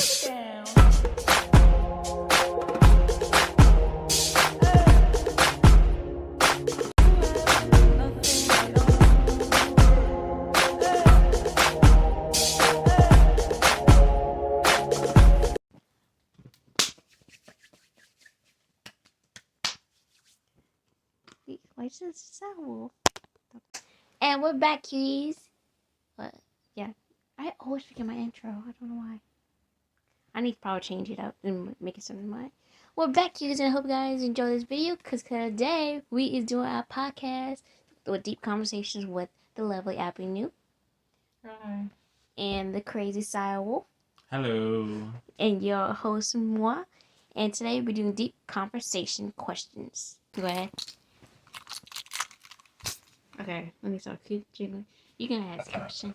down. What's this sound? And we're back, cuties. But yeah, I always forget my intro. I don't know why. I need to probably change it up and make it something mine. We're back, cuties, and I hope you guys enjoy this video because today we is doing our podcast with deep conversations with the lovely Abbynnu. Hi. And the crazy Psyo. Hello. And your host, moi. And today we're doing deep conversation questions. Go ahead. Okay, let me start jiggling. You can ask a question.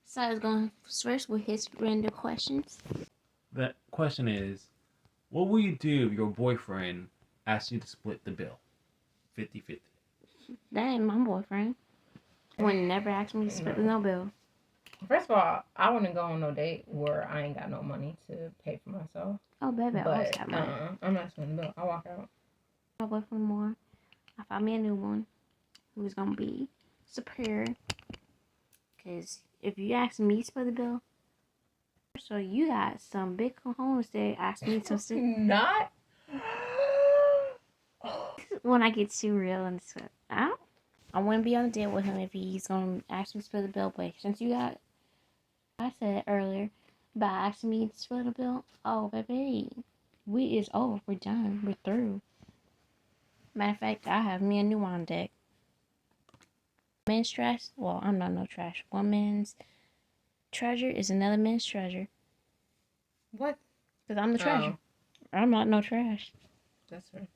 So is going first with his random questions. The question is, what will you do if your boyfriend asks you to split the bill? 50-50. That ain't my boyfriend. Would never ask me to split no bill. First of all, I wouldn't go on no date where I ain't got no money to pay for myself. Oh, baby, I always But got money. I'm not splitting the bill. I'll walk out. My boyfriend more. I found me a new one who's gonna be superior. Cause if you ask me to split the bill, so you got some big cojones that ask me to Not. when I get too real and stuff. I wouldn't be on a date with him if he's gonna ask me to split the bill. But since you got, I said earlier about asking me to split the bill. Oh, baby, it's over. We're done. We're through. Matter of fact, I have me a new one on deck. Man's trash. Well, I'm not no trash. One man's treasure is another man's treasure. What? Because I'm the treasure. I'm not no trash. That's right.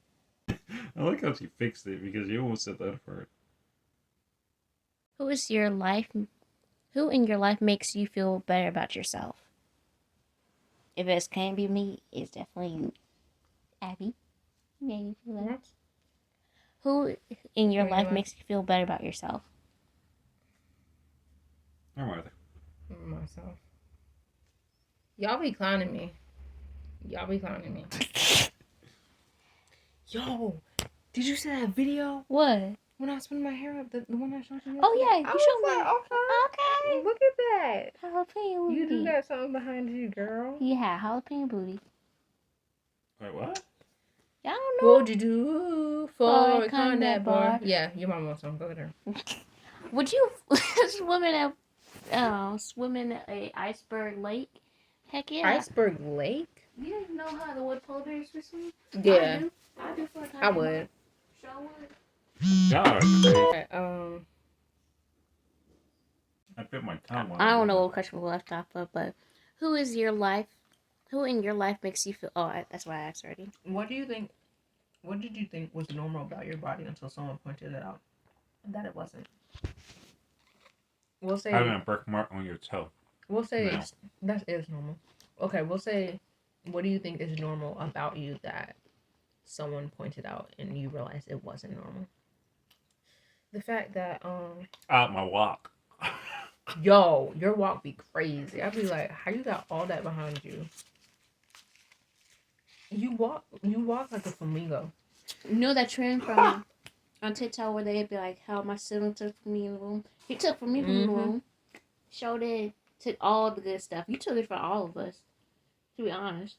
I like how she fixed it because you almost said that first. Who in your life makes you feel better about yourself? If it can't be me, it's definitely you. Abby. Yeah, you feel better. What? Who in your life makes you feel better about yourself? Or either. Myself. Y'all be clowning me. Yo, did you see that video? What? When I was putting my hair up, the one I showed you. Oh yeah, you I showed me. was like, okay. Look at that. Jalapeno booty. You do got something behind you, girl. Yeah, jalapeno booty. Wait, what? Y'all don't know. What would you do for a Conv conv bar? bar? Yeah, your mom wants some. Go get her. Would you swim in a iceberg lake? Heck yeah. Iceberg Lake? You didn't know how the wood polar bears were swimming? Yeah, I do for a I would. Sure would. Y'all are crazy. Okay, I bit my tongue. I don't know what question we left off of, but who in your life makes you feel? Oh, that's why I asked already. what did you think was normal about your body until someone pointed it out that it wasn't? We'll say having a birthmark on your toe. We'll say No. that is normal. Okay, we'll say, what do you think is normal about you that someone pointed out and you realized it wasn't normal? The fact that My walk. yo, your walk be crazy. I'd be like, how you got all that behind you? You walk like a flamingo. You know that trend from on TikTok where they'd be like, how my sibling took from me in the room. He took from me from the room. Showed it. Took all the good stuff. You took it for all of us. To be honest.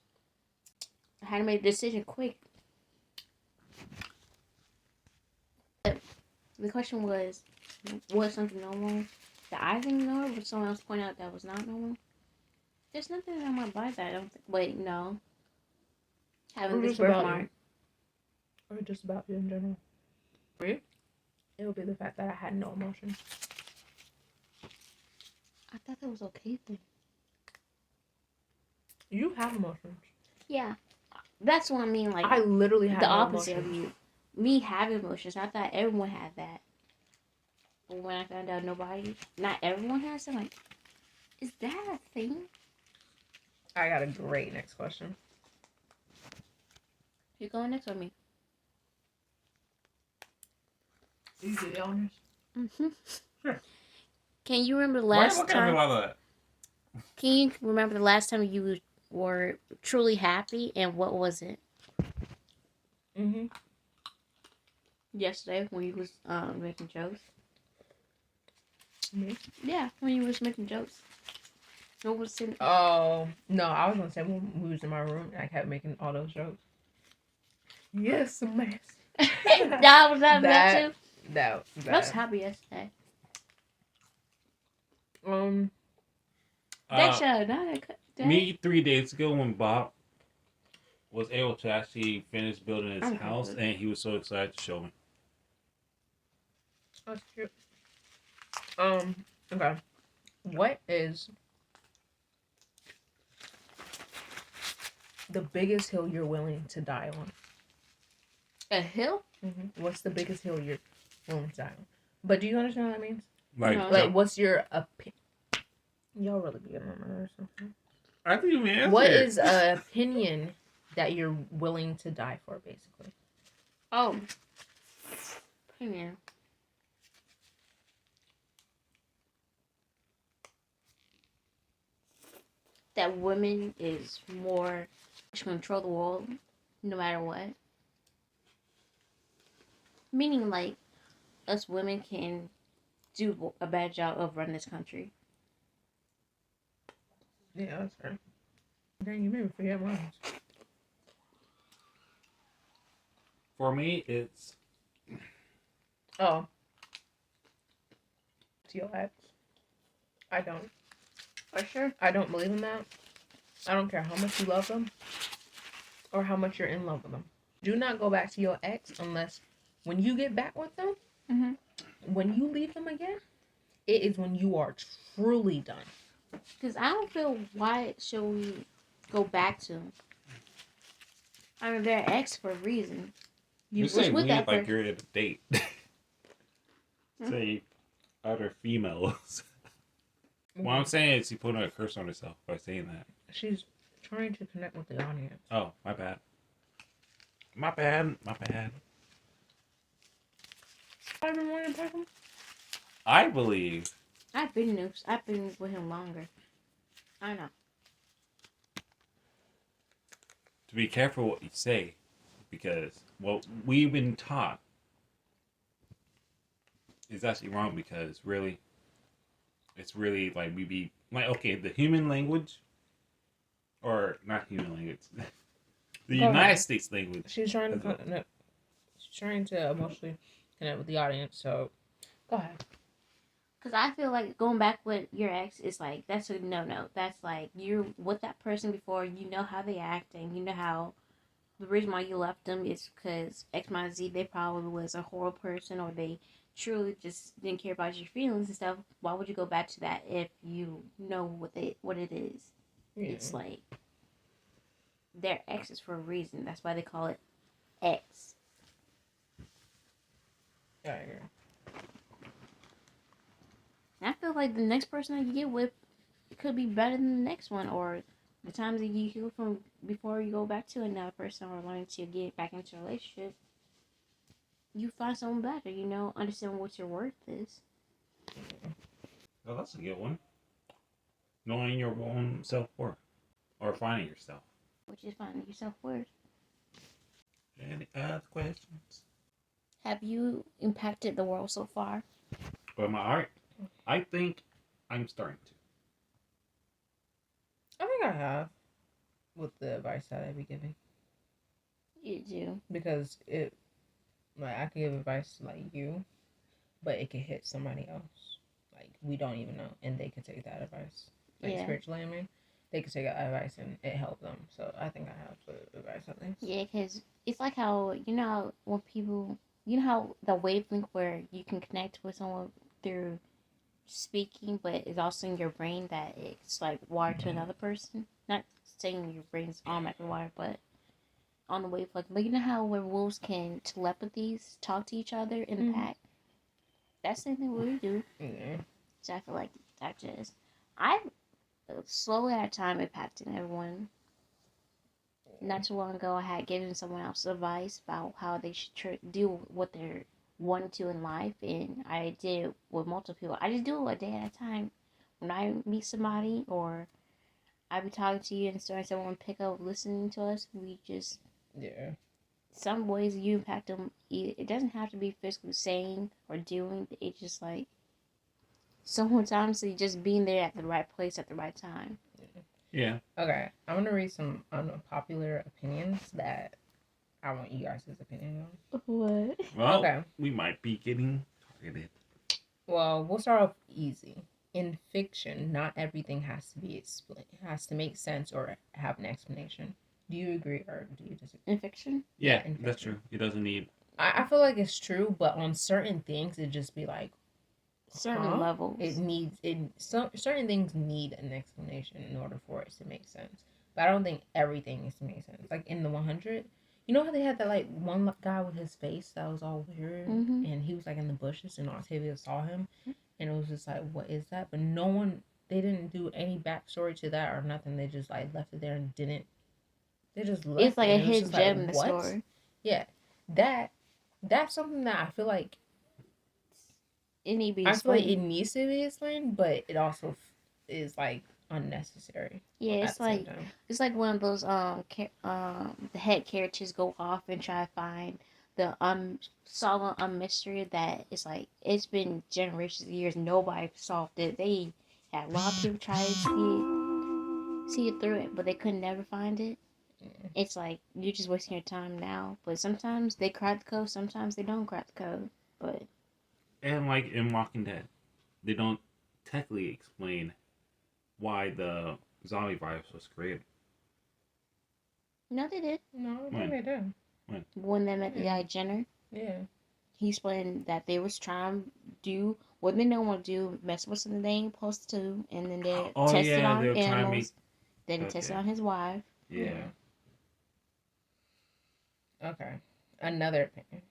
I had to make a decision quick. The question was something normal that I think normal, but someone else pointed out that was not normal? There's nothing on my body that I don't think. Wait, no. Having this birthmark. Or just about you in general. Really? It would be the fact that I had no emotion. I thought that was okay then. You have emotions. Yeah. That's what I mean, like I literally have the no opposite emotions. of you. Me having emotions. I thought everyone had that. But when I found out not everyone has it, like, is that a thing? I got a great next question. You going next with me? You do the honors? Mm-hmm. Sure. Can you remember the Why last you looking at me time? like that? Can you remember the last time you were truly happy and what wasn't? Mm-hmm. Yesterday when you was making jokes. Me? Yeah, when you was making jokes. What was in? Oh no, I was gonna say when we was in my room and I kept making all those jokes. Yes, mess. That was that too. That What's happy yesterday? That show, not that. Me 3 days ago when Bob was able to actually finish building his house, and he was so excited to show me. That's cute. Okay. What is the biggest hill you're willing to die on? A hill? Mm-hmm. What's the biggest hill you're willing to die on? But do you understand what that means? Like, No. Like, what's your opinion? Y'all really be getting on my nerves. I think you answered. What is an opinion that you're willing to die for, basically? Oh. Opinion. That women is more to control the world no matter what. Meaning, like, us women can do a bad job of running this country. Yeah, that's fair. Dang, you made me forget mine. For me, it's... Oh. To your ex. I don't. For sure. I don't believe in that. I don't care how much you love them or how much you're in love with them. Do not go back to your ex unless when you get back with them, when you leave them again, it is when you are truly done. Because I don't feel why should we go back to them. I mean, they're ex for a reason. You was say with we that like person. you're at a date. Say other females. What I'm saying is you put a curse on herself by saying that. She's trying to connect with the audience. Oh, my bad. My bad. My bad. I've been wanting to talk to him. I believe. I've been with him longer. I know. To be careful what you say, because what we've been taught is actually wrong. Because really, it's really like we be like, okay, the human language, or not human language, the Go United ahead. States language. She's trying to she's trying to emotionally connect with the audience. So go ahead. Because I feel like going back with your ex is like, that's a no-no. That's like, you're with that person before, you know how they act, and you know how the reason why you left them is because X, Y, Z, they probably was a horrible person, or they truly just didn't care about your feelings and stuff. Why would you go back to that if you know what it is? Yeah. It's like, they're exes for a reason. That's why they call it X. I agree. I feel like the next person that you get with could be better than the next one, or the times that you heal from before you go back to another person or learn to get back into a relationship, you find someone better, understand what your worth is. Oh, that's a good one. Knowing your own self-worth. Or finding yourself. Which is finding your self-worth. Any other questions? Have you impacted the world so far? With my art? I think I'm starting to. I think I have. With the advice that I be giving. You do. Because I can give advice to, like, you, but it can hit somebody else. Like, we don't even know. And they can take that advice. Like, spiritually, I mean. They can take that advice and it helped them. So, I think I have the advice at least. Yeah, because it's like how, when people... You know how the wavelength where you can connect with someone through speaking, but it's also in your brain that it's like wired to another person? Not saying your brain's automatically wired, but on the wavelength. But you know how werewolves can telepathies talk to each other in the pack? That's the same thing we do. Yeah. So I feel like that just... I'm slowly at a time impacting everyone. Not too long ago, I had given someone else advice about how they should do what they're wanting to in life, and I did it with multiple people. I just do it a day at a time. When I meet somebody, or I be talking to you and starting someone pick up listening to us. We just some ways you impact them. It doesn't have to be physically saying or doing. It's just like sometimes just being there at the right place at the right time. Yeah. Okay, I'm gonna read some unpopular opinions that I want you guys' opinion on. What? Well, okay, we might be getting targeted. Well, we'll start off easy. In fiction, not everything has to be explained, has to make sense or have an explanation. Do you agree or do you disagree? In fiction? Yeah, in that's fiction. True. It doesn't need. I feel like it's true, but on certain things, it just be like certain levels. It needs certain things need an explanation in order for it to make sense. But I don't think everything needs to make sense. Like in the 100, you know how they had that like one guy with his face that was all weird, and he was like in the bushes, and Octavia saw him, and it was just like, what is that? But no one, they didn't do any backstory to that or nothing. They just like left it there and didn't. They just left. It's like a hidden gem in the story. Yeah, that's something that I feel like. It need to be explained. I feel like it needs to be explained, but it also is like unnecessary. Yeah, it's like one of those the head characters go off and try to find the solve a mystery that is like it's been generations of years nobody solved it. They had a lot of people try to see it through it, but they could never find it. It's like you're just wasting your time now. But sometimes they crack the code, sometimes they don't crack the code. But and like in Walking Dead, they don't technically explain why the zombie virus was created. No, they did. No, I think they did. When they met the guy Jenner. Yeah. He explained that they was trying to do what they don't want to do, mess with something they ain't supposed to, and then they tested on animals. Then they tested on his wife. Yeah. Okay. Another opinion.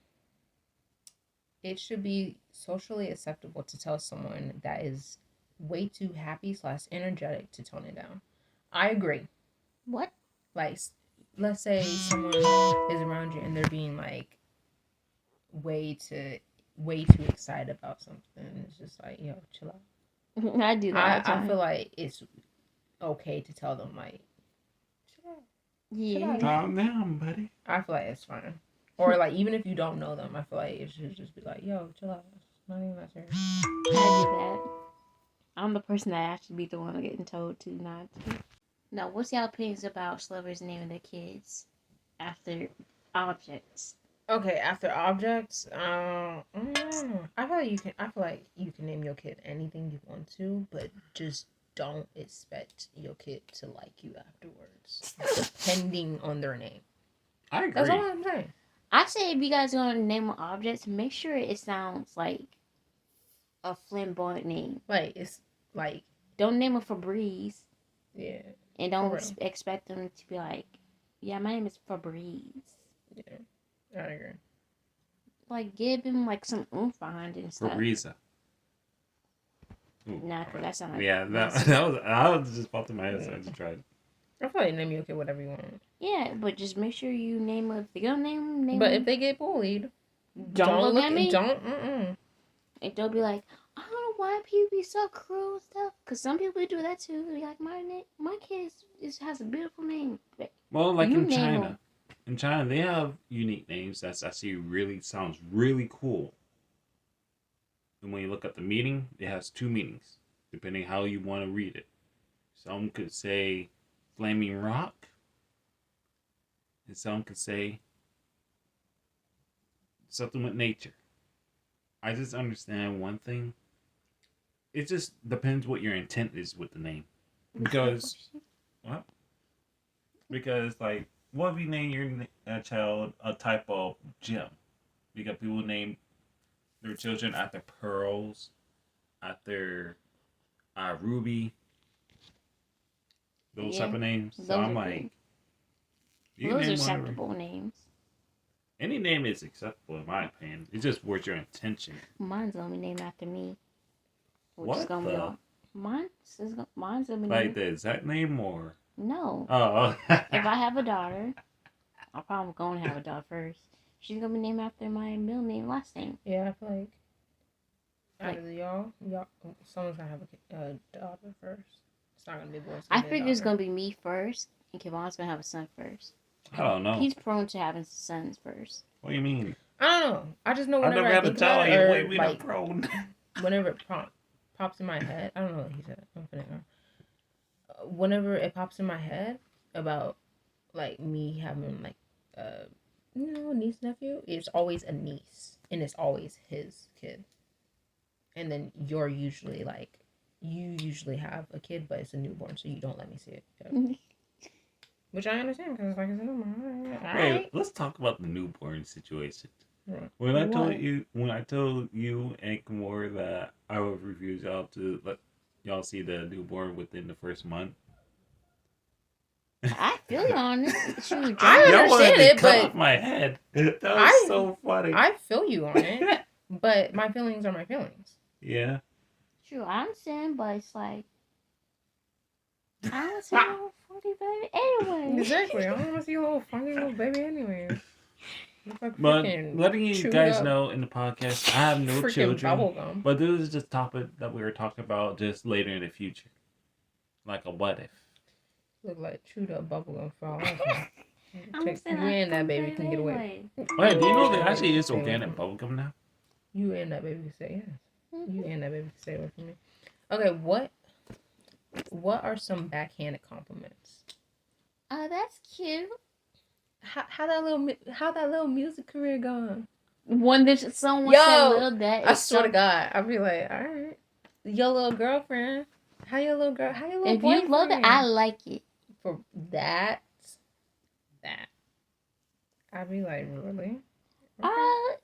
It should be socially acceptable to tell someone that is way too happy / energetic to tone it down. I agree. What? Like, let's say someone is around you and they're being like way too excited about something. It's just like, yo, chill out. I do that. I feel like it's okay to tell them like, chill out. Yeah. Calm down, buddy. I feel like it's fine. Or like even if you don't know them, I feel like it should just be like, yo, chill out. It's not even that serious. I do that. I'm the person that actually be the one getting told to not to. Now, what's y'all opinions about celebrities naming their kids after objects? Okay, after objects, I feel like you can name your kid anything you want to, but just don't expect your kid to like you afterwards, depending on their name. I agree. That's all I'm saying. I say if you guys are gonna name an object, make sure it sounds like a flamboyant name. Like it's like don't name it Febreze. Yeah. And don't expect them to be like, yeah, my name is Febreze. Yeah, I agree. Like give him like some oomph behind it and stuff. Febreze. Nah, that sounds like I was just popped in my head, so I just tried. I feel like name your kid whatever you want. Yeah, but just make sure you name it. If you're gonna name but if they get bullied, don't look at me. Don't. And don't be like, I don't know why people be so cruel and stuff. Because some people do that too. They be like, my kid has a beautiful name. Well, like in China. In China, they have unique names that's actually sounds really cool. And when you look at the meaning, it has two meanings, depending how you want to read it. Some could say Flaming Rock. And some could say something with nature. I just understand one thing. It just depends what your intent is with the name. Because, what? Because, like, what if you name your child a type of gem? Because people name their children after pearls, after ruby, those type of names. So I'm like, those are acceptable names. Any name is acceptable in my opinion. It's just what's your intention. Mine's gonna be named after me. Mine's gonna be like the exact name or no. Oh. If I have a daughter, I'm probably gonna have a daughter first. She's gonna be named after my middle name, last name. Yeah, I feel like out of y'all, someone's gonna have a daughter first. It's not gonna be boys. I figure it's gonna be me first, and Kevon's gonna have a son first. I don't know. He's prone to having sons first. What do you mean? I don't know. I just know I whenever never I had to think tell about you. it, What do or you mean like I'm prone? whenever it pops in my head. I don't know what he said. I'm finna whenever it pops in my head about like me having like niece nephew, it's always a niece and it's always his kid. And then you're usually like you usually have a kid, but it's a newborn, so you don't let me see it. Yep. Which I understand because, like I said, Wait, let's talk about the newborn situation. Right. When I told you and Kamora that I would refuse y'all to let y'all see the newborn within the first month. I feel you on it. Shoot, I understand it, cut but off my head. That was so funny. I feel you on it, but my feelings are my feelings. Yeah. True, I understand, but it's like I don't see a little funky baby anyway. Exactly. I don't want to see a little funky little baby anyway. But letting you guys know in the podcast, I have no children. Bubblegum. But this is just a topic that we were talking about just later in the future. Like a what if. Look like chewed up bubblegum for all of I'm you saying and that baby can get away. Wait, do you know there actually is organic bubblegum now? You and that baby can say yes. You and that baby can stay away from me. Okay, what are some backhanded compliments? Oh, that's cute. How that little music career going? One that someone said little that. I swear to God, I'll be like, all right, your little girlfriend. How your little boyfriend? If you love it, I like it. For that. I'd be like, really? Okay.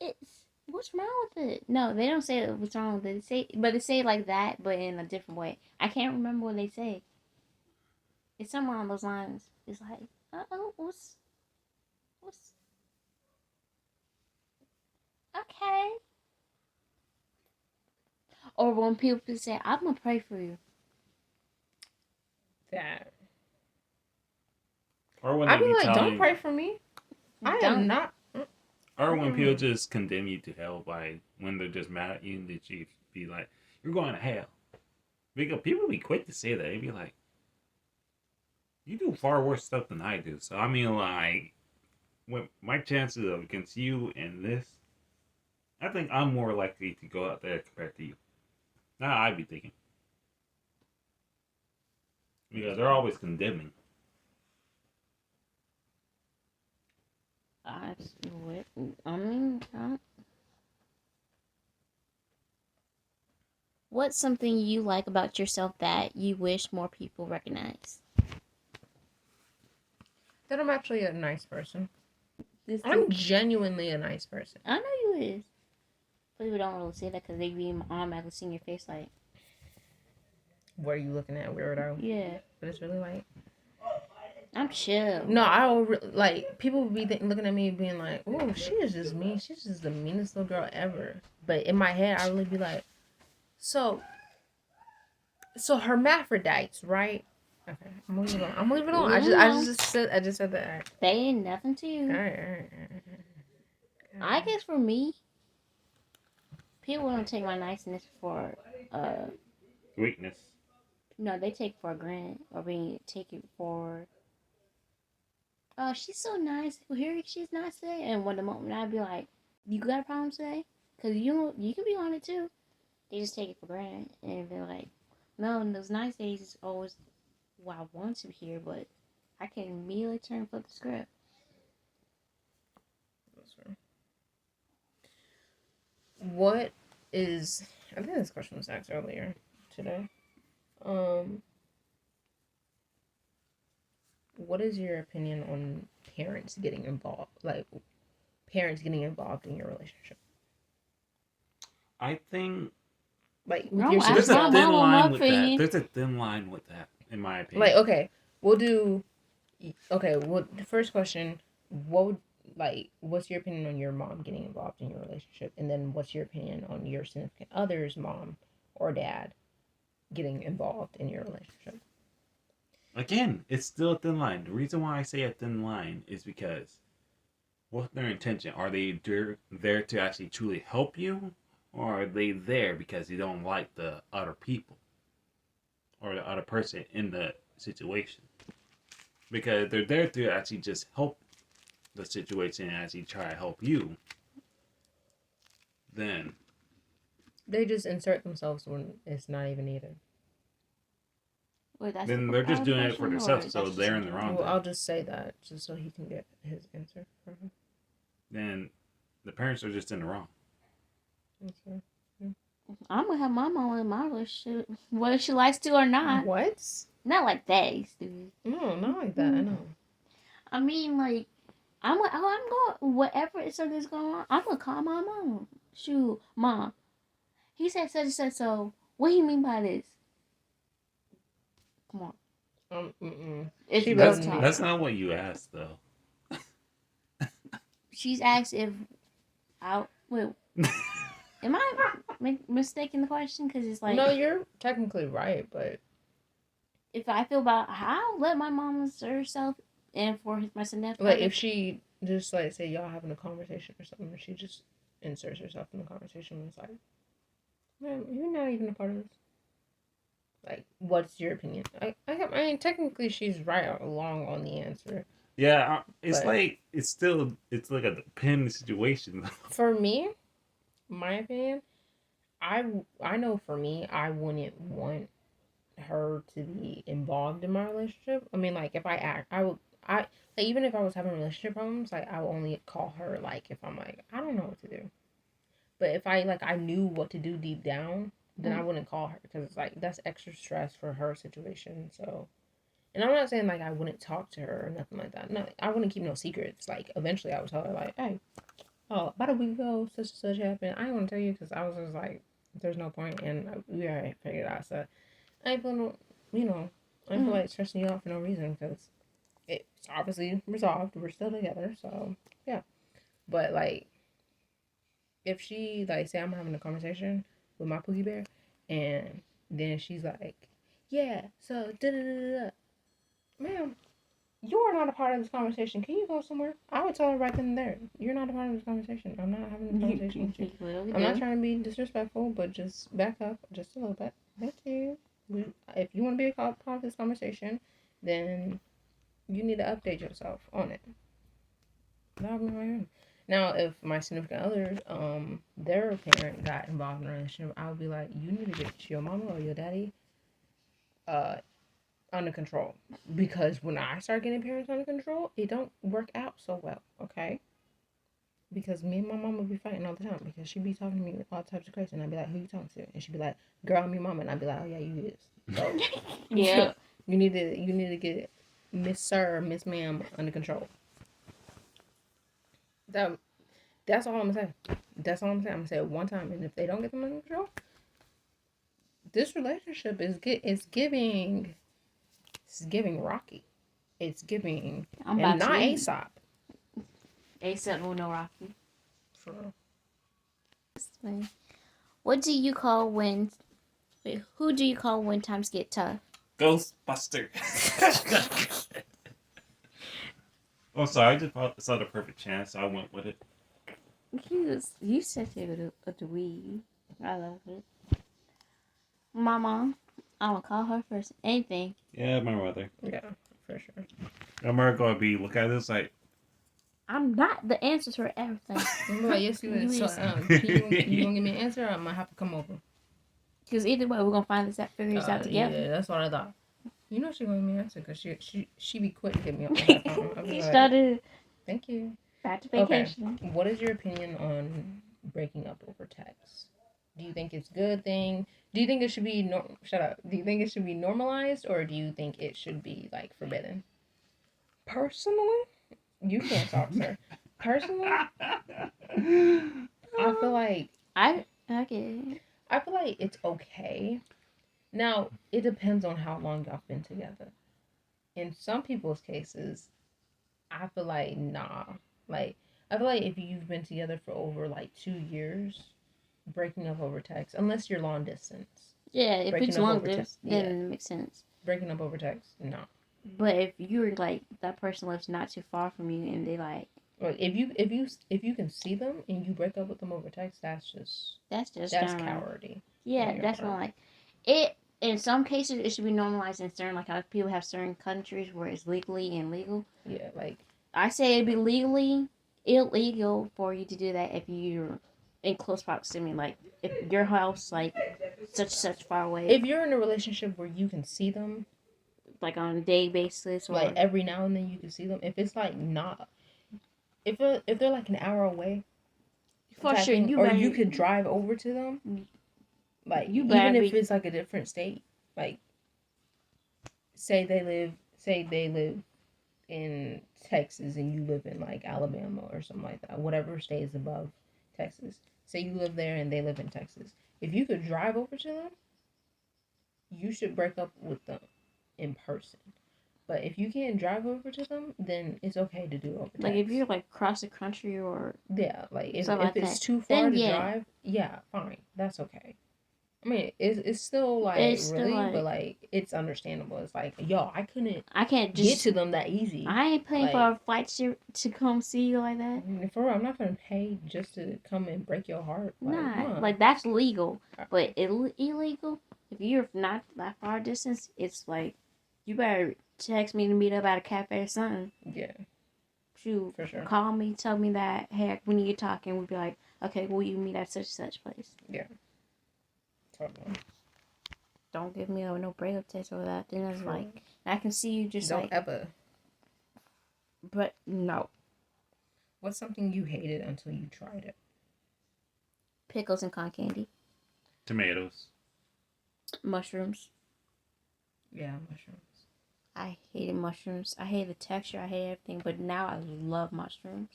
It's what's wrong with it? No, they don't say what's wrong with it. They say it like that, but in a different way. I can't remember what they say. It's somewhere on those lines. It's like, what's okay? Or when people say, "I'm gonna pray for you." That. Or when I'd be like, telling, don't pray for me. I am not. Or when people just condemn you to hell by when they're just mad at you and that you be like, you're going to hell. Because people be quick to say that. They'd be like, you do far worse stuff than I do. So, I mean, like, when my chances of against you and this, I think I'm more likely to go out there compared to you. Now I'd be thinking. Because they're always condemning. What's something you like about yourself that you wish more people recognize? That I'm actually a nice person. I'm genuinely a nice person. I know you is. People don't really say that because they be automatically seeing your face like. What are you looking at, weirdo? Yeah. But it's really like. I'm chill. No, I don't like people would be looking at me being like, "Oh, she is just mean. She's just the meanest little girl ever." But in my head, I really be like, "So hermaphrodites, right?" Okay, I'm gonna leave it on. I just said that. Right. They ain't nothing to you. All right. I guess for me, people don't take my niceness for weakness. No, they take for granted or take it for. Oh, she's so nice. Well, here she's nice today, and when the moment I'd be like, "You got a problem today?" Because you can be on it too. They just take it for granted, and they're like, "No, those nice days is always what I want to hear," but I can immediately flip the script. What is? I think this question was asked earlier today. What is your opinion on parents getting involved? Like, parents getting involved in your relationship? I think... Like, there's a thin line with that. There's a thin line with that, in my opinion. Like, okay, we'll do... Okay, well, the first question, what's your opinion on your mom getting involved in your relationship? And then what's your opinion on your significant other's mom or dad getting involved in your relationship? Again, it's still a thin line. The reason why I say a thin line is because what's their intention? Are they there to actually truly help you? Or are they there because they don't like the other people? or the other person in the situation. Because they're there to actually just help the situation and actually try to help you. Then they just insert themselves when it's not even needed. Wait, that's then the they're just doing it question, for or themselves, so that's they're just in the wrong. Well, I'll just say that just so he can get his answer from him. Then the parents are just in the wrong. Okay. I'm gonna have my mom in my relationship, whether she likes to or not. What? Not like that, stupid. No, not like that. I know. I mean, like, I'm going, whatever is something's going on, I'm gonna call my mom. Shoot, mom. He said such and such, so what do you mean by this? Come on. It's She real wasn't talk. That's not what you asked, though. She's asked if wait, am I mistaking the question? Because it's like, no, you're technically right, but if I feel about how, let my mom insert herself and for my significant like other. if she just like say y'all having a conversation or something, she just inserts herself in the conversation and it's like, man, you're not even a part of this. Like, what's your opinion? I mean, technically, she's right along on the answer. Yeah, it's But- like it's like a dependent situation. For me, my opinion, I know for me, I wouldn't want her to be involved in my relationship. I mean, like if I like, even if I was having relationship problems, like I would only call her like if I'm like I don't know what to do. But if I knew what to do deep down, then I wouldn't call her because it's like that's extra stress for her situation. So, and I'm not saying like I wouldn't talk to her or nothing like that. No, I wouldn't keep no secrets. Like eventually, I would tell her like, hey, oh, about a week ago, such and such happened. I didn't want to tell you because I was just like, there's no point, and we already figured it out. So I feel no, I feel like stressing you out for no reason because it's obviously resolved. We're still together, so yeah. But like, if she like say I'm having a conversation with my Pookie Bear, and then she's like, yeah, so da da da da, ma'am, you are not a part of this conversation. Can you go somewhere? I would tell her right then and there. You're not a part of this conversation. I'm not having this conversation with you. I'm not trying to be disrespectful, but just back up just a little bit. Thank you. If you want to be a part of this conversation, then you need to update yourself on it. That'll be my own. Now, if my significant other, their parent got involved in a relationship, I would be like, you need to get your mama or your daddy, under control. Because when I start getting parents under control, it don't work out so well, okay? Because me and my mama be fighting all the time because she be talking to me all types of crazy, and I'd be like, who you talking to? And she'd be like, girl, I'm your mama, and I'd be like, oh yeah, you is. So Yeah. you need to get Miss Sir, Miss Ma'am under control. That's all I'm gonna say. That's all I'm saying. I'm gonna say it one time, and if they don't get them under control, this relationship is giving Rocky. It's giving I'm and about not to Aesop. Aesop will no Rocky. For real. What do you call when? Wait, who do you call when times get tough? Ghostbuster. Oh, sorry, I just saw the perfect chance, so I went with it. You said it a dweeb. I love it. My mom, I'm gonna call her first. Anything. Yeah, my mother. Yeah, for sure. I'm gonna be look at this like. I'm not the answer for everything. I'm like, yes, you is. So, you gonna give me an answer, or I'm gonna have to come over? Because either way, we're gonna figure this out together. Yeah, that's what I thought. You know she gonna give me an answer because she be quick to get me off the phone. I'll be He like, started thank you. back to vacation. Okay. What is your opinion on breaking up over text? Do you think it's a good thing? Do you think it should be shut up? Do you think it should be normalized, or do you think it should be like forbidden? Personally, you can't talk, sir. Personally, I feel like I get it. I feel like it's okay. Now, it depends on how long y'all been together. In some people's cases, I feel like nah. Like I feel like if you've been together for over like 2 years, breaking up over text, unless you're long distance. Yeah, if Breaking it's up long over distance, text, then yeah. it makes sense. Breaking up over text, no. But if you're like that person lives not too far from you and they like if you can see them and you break up with them over text, that's that's downright. cowardly. Yeah, Yeah, that's not like it. in some cases it should be normalized in certain, like how people have certain countries where it's legally and legal. Yeah, like I say it'd be legally illegal for you to do that if you're in close proximity, like if your house like such far away. if you're in a relationship where you can see them, like on a day basis, or like every now and then you can see them. If it's like not, if they're like an hour away, for sure, you could drive over to them. Like even if it's like a different state, like say they live in Texas and you live in like Alabama or something like that, whatever state is above Texas. Say you live there and they live in Texas. If you could drive over to them, you should break up with them in person. But if you can't drive over to them, then it's okay to do over text. Like if you're like across the country or yeah, like if like it's that, too far to drive, yeah, fine, that's okay. I mean, it's still like it's really, still like, but like it's understandable. It's like, yo, I can't just get to them that easy. I ain't paying for a flight to come see you like that. For real, I'm not gonna pay just to come and break your heart. Like, nah, like that's legal, but illegal. If you're not that far distance, it's like you better text me to meet up at a cafe or something. Yeah. Shoot, for sure. Call me, tell me that. Hey, we need to talk, and we'll be like, okay, will you meet at such and such place? Yeah. Totally. Don't give me no breakup text or that. Then it's like I can see you just don't like ever. But no. What's something you hated until you tried it? Pickles and cotton candy. Tomatoes. Mushrooms. Yeah, mushrooms. I hated mushrooms. I hated the texture. I hated everything. But now I love mushrooms,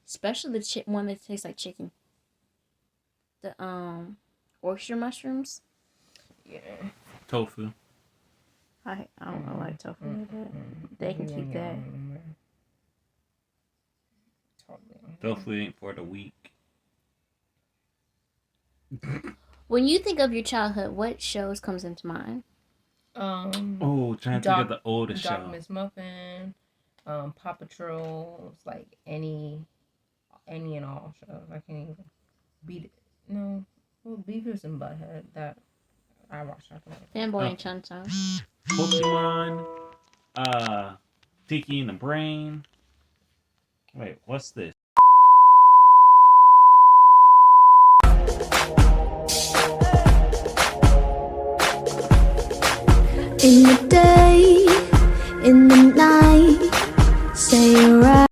especially the one that tastes like chicken. The oyster mushrooms. Yeah. Tofu. I don't like tofu like that. They can keep that. Tofu ain't for the weak. When you think of your childhood, what shows comes into mind? Trying to think of the oldest show. Doc Miss Muffin, Paw Patrol, it's like any and all shows. I can't even beat it. No, well, Beavis and Butthead that I watched after that. Fanboy and Chun Chun. Pokemon, Tiki and the Brain. Wait, what's this?